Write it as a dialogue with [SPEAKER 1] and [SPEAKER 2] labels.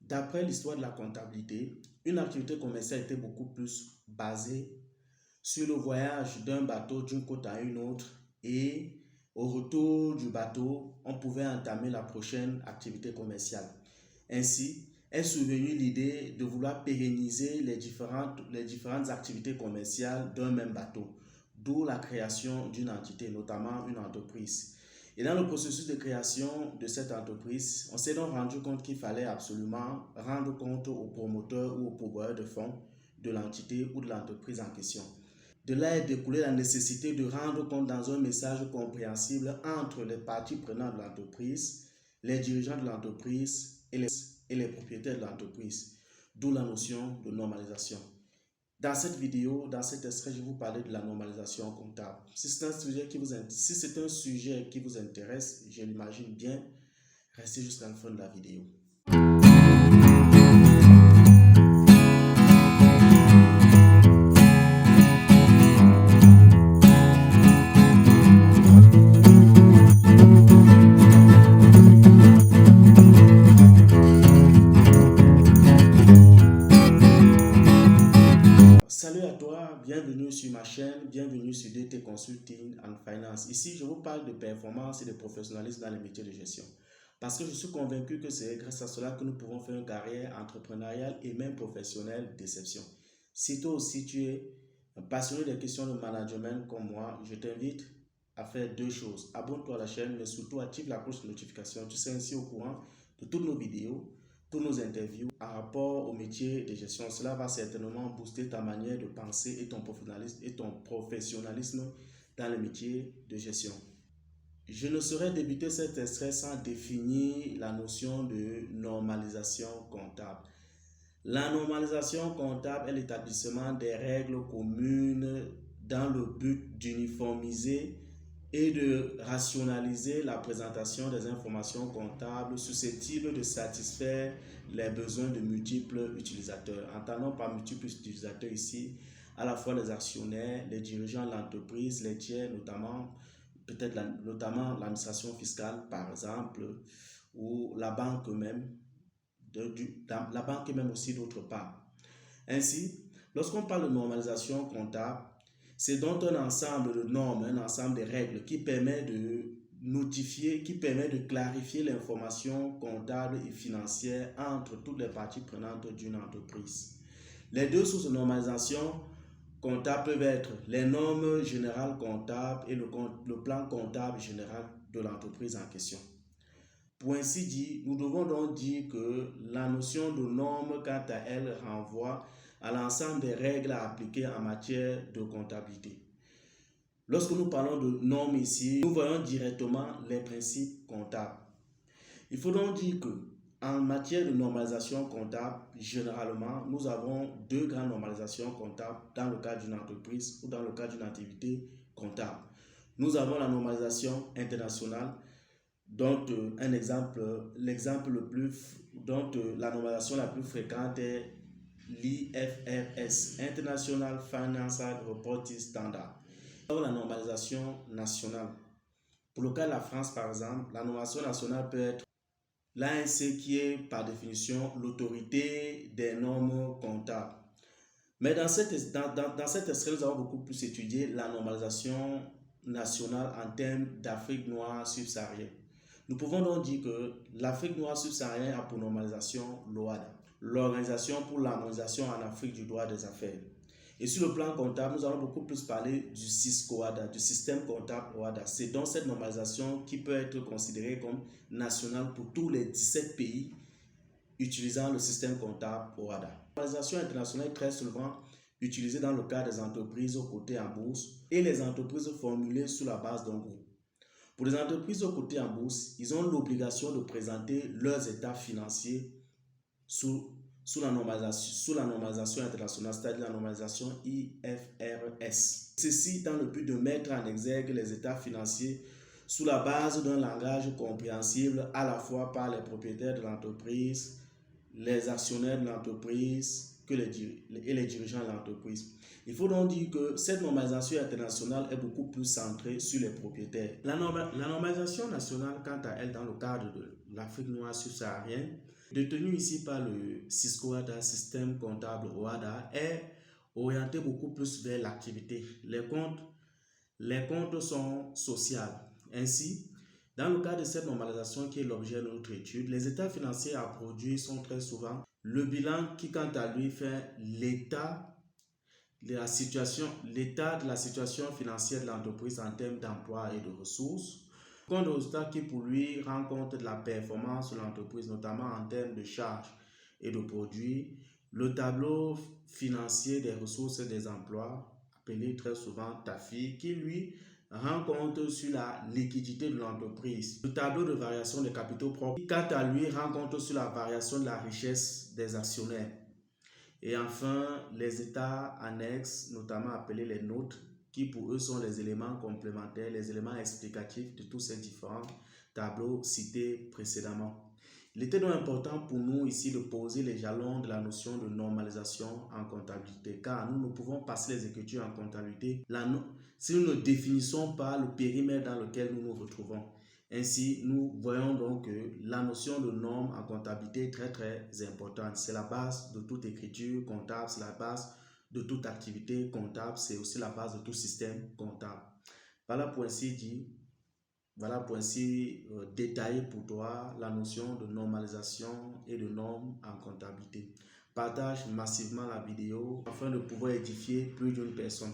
[SPEAKER 1] D'après l'histoire de la comptabilité, une activité commerciale était beaucoup plus basée sur le voyage d'un bateau d'une côte à une autre et au retour du bateau, on pouvait entamer la prochaine activité commerciale. Ainsi, est survenue l'idée de vouloir pérenniser les différentes activités commerciales d'un même bateau, d'où la création d'une entité, notamment une entreprise. Et dans le processus de création de cette entreprise, on s'est donc rendu compte qu'il fallait absolument rendre compte aux promoteurs ou aux pourvoyeurs de fonds de l'entité ou de l'entreprise en question. De là est découlée la nécessité de rendre compte dans un message compréhensible entre les parties prenantes de l'entreprise, les dirigeants de l'entreprise et les propriétaires de l'entreprise, d'où la notion de normalisation. Dans cette vidéo, dans cet extrait, je vais vous parler de la normalisation comptable. Si c'est un sujet qui vous intéresse, je l'imagine bien, restez jusqu'à la fin de la vidéo. Salut à toi, bienvenue sur ma chaîne, bienvenue sur DT Consulting and Finance. Ici, je vous parle de performance et de professionnalisme dans les métiers de gestion. Parce que je suis convaincu que c'est grâce à cela que nous pouvons faire une carrière entrepreneuriale et même professionnelle d'exception. Si toi aussi tu es un passionné des questions de management comme moi, je t'invite à faire deux choses. Abonne-toi à la chaîne, mais surtout active la cloche de notification. Tu seras ainsi au courant de toutes nos vidéos, toutes nos interviews en rapport au métier de gestion. Cela va certainement booster ta manière de penser et ton professionnalisme dans le métier de gestion. Je ne saurais débuter cet extrait sans définir la notion de normalisation comptable. La normalisation comptable est l'établissement des règles communes dans le but d'uniformiser et de rationaliser la présentation des informations comptables susceptibles de satisfaire les besoins de multiples utilisateurs. Entendons par multiples utilisateurs ici à la fois les actionnaires, les dirigeants de l'entreprise, les tiers, notamment l'administration fiscale par exemple, ou la banque même, la banque même aussi d'autre part. Ainsi, lorsqu'on parle de normalisation comptable, c'est donc un ensemble de normes, un ensemble de règles qui permet de notifier, qui permet de clarifier l'information comptable et financière entre toutes les parties prenantes d'une entreprise. Les deux sources de normalisation comptable peuvent être les normes générales comptables et le plan comptable général de l'entreprise en question. Pour ainsi dire, nous devons donc dire que la notion de norme, quant à elle, renvoie à l'ensemble des règles à appliquer en matière de comptabilité. Lorsque nous parlons de normes ici, nous voyons directement les principes comptables. Il faut donc dire que en matière de normalisation comptable, généralement, nous avons deux grandes normalisations comptables dans le cadre d'une entreprise ou dans le cadre d'une activité comptable. Nous avons la normalisation internationale, dont la normalisation la plus fréquente est l'IFRS, International Financial Reporting Standard. La normalisation nationale. Pour le cas de la France, par exemple, la normalisation nationale peut être l'ANC qui est par définition l'autorité des normes comptables. Mais dans cet extrait, nous avons beaucoup plus étudié la normalisation nationale en termes d'Afrique noire subsaharienne. Nous pouvons donc dire que l'Afrique noire subsaharienne a pour normalisation l'OHADA, l'Organisation pour l'harmonisation en Afrique du droit des affaires. Et sur le plan comptable, nous allons beaucoup plus parler du SISCO-OHADA, du système comptable OHADA. C'est donc cette normalisation qui peut être considérée comme nationale pour tous les 17 pays utilisant le système comptable OHADA. La normalisation internationale est très souvent utilisée dans le cas des entreprises cotées en bourse et les entreprises formulées sous la base d'un groupe. Pour les entreprises cotées en bourse, ils ont l'obligation de présenter leurs états financiers sous la normalisation internationale, c'est-à-dire la normalisation IFRS. Ceci dans le but de mettre en exergue les états financiers sous la base d'un langage compréhensible à la fois par les propriétaires de l'entreprise, les actionnaires de l'entreprise et les dirigeants de l'entreprise. Il faut donc dire que cette normalisation internationale est beaucoup plus centrée sur les propriétaires. La normalisation nationale, quant à elle, dans le cadre de l'Afrique noire subsaharienne, Détenu ici par le Cisco OADA, système comptable OADA, est orienté beaucoup plus vers l'activité. Les comptes sont sociaux. Ainsi, dans le cas de cette normalisation qui est l'objet de notre étude, les états financiers à produire sont très souvent le bilan qui, quant à lui, fait l'état de la situation financière de l'entreprise en termes d'emploi et de ressources. Compte de résultat qui, pour lui, rend compte de la performance de l'entreprise, notamment en termes de charges et de produits. Le tableau financier des ressources et des emplois, appelé très souvent TAFI, qui lui rend compte sur la liquidité de l'entreprise. Le tableau de variation des capitaux propres, qui quant à lui rend compte sur la variation de la richesse des actionnaires. Et enfin, les états annexes, notamment appelés les notes, qui pour eux sont les éléments complémentaires, les éléments explicatifs de tous ces différents tableaux cités précédemment. Il était donc important pour nous ici de poser les jalons de la notion de normalisation en comptabilité, car nous ne pouvons passer les écritures en comptabilité si nous ne définissons pas le périmètre dans lequel nous nous retrouvons. Ainsi, nous voyons donc que la notion de norme en comptabilité est très très importante. C'est la base de toute écriture comptable, c'est la base de toute activité comptable, c'est aussi la base de tout système comptable. Voilà pour ainsi dire. Voilà pour ainsi détailler pour toi la notion de normalisation et de normes en comptabilité. Partage massivement la vidéo afin de pouvoir édifier plus d'une personne.